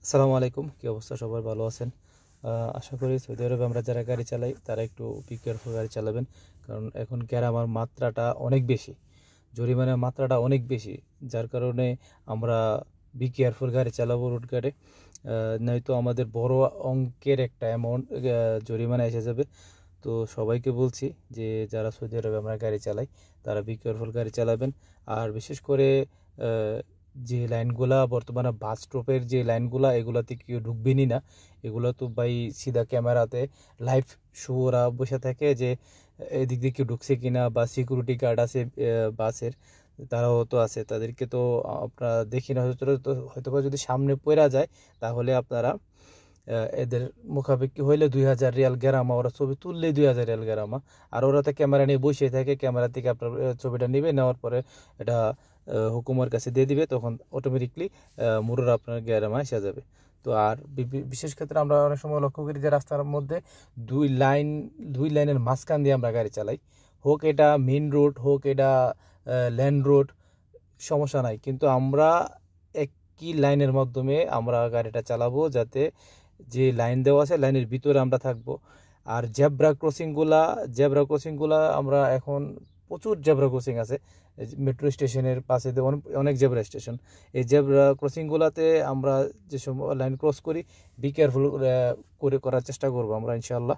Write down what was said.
আসসালামু আলাইকুম, কি অবস্থা? সবাই ভালো আছেন? আশা করি সৌদি আরবে আমরা যারা গাড়ি চালাই তারা একটু বি কেয়ারফুল গাড়ি চালাবেন। কারণ এখন গ্যারামার মাত্রাটা অনেক বেশি, জরিমানার মাত্রাটা অনেক বেশি, যার কারণে আমরা বি কেয়ারফুল গাড়ি চালাবো রোড গাড়ি। নয়তো আমাদের বড় অঙ্কের একটা অ্যামাউন্ট জরিমানা এসে যাবে। তো সবাইকে বলছি যে যারা সৌদি আরবে আমরা গাড়ি চালাই তারা বি কেয়ারফুল গাড়ি চালাবেন। আর বিশেষ করে যে লাইনগুলা বর্তমানে বাস স্টপের যে লাইনগুলা, এগুলাতে কেউ ঢুকবেনই না। এগুলো তো ভাই সিধা ক্যামেরাতে লাইভ শো ওরা বসে থাকে যে এদিক দিয়ে কেউ ঢুকছে কিনা, বা সিকিউরিটি গার্ড আছে বাসের, তারাও তো আছে, তাদেরকে তো আপনারা দেখি না। হয়তো বা যদি সামনে পড়া যায় তাহলে আপনারা এদের মুখাপেক্ষি হইলে 2000 রিয়াল গেরামা, ওরা ছবি তুললেই 2000 রিয়াল গেরামা। আর ওরা তো ক্যামেরা নিয়ে বসে থাকে, ক্যামেরা থেকে আপনার ছবিটা নেবে, নেওয়ার পরে এটা হুকুমের কাছে দিয়ে দিবে, তখন অটোমেটিকলি মুরর আপনার গেরামা এসে যাবে। তো আর বিশেষ ক্ষেত্রে আমরা অনেক সময় লক্ষ্য করি যে রাস্তার মধ্যে দুই লাইনের মাঝখান দিয়ে আমরা গাড়ি চালাই, হোক এটা মেন রোড হোক এটা ল্যান্ড রোড, সমস্যা নাই, কিন্তু আমরা একই লাইনের মাধ্যমে আমরা গাড়িটা চালাবো, যাতে যে লাইন দেওয়া আছে লাইনের ভিতরে আমরা থাকবো। আর জেব্রা ক্রসিংগুলা আমরা এখন প্রচুর জেব্রা ক্রসিং আছে মেট্রো স্টেশনের পাশে দিয়ে অনেক জেব্রা স্টেশন। এই জেব্রা ক্রসিংগুলাতে আমরা যে সময় লাইন ক্রস করি বি কেয়ারফুল করার চেষ্টা করবো আমরা ইনশাআল্লাহ।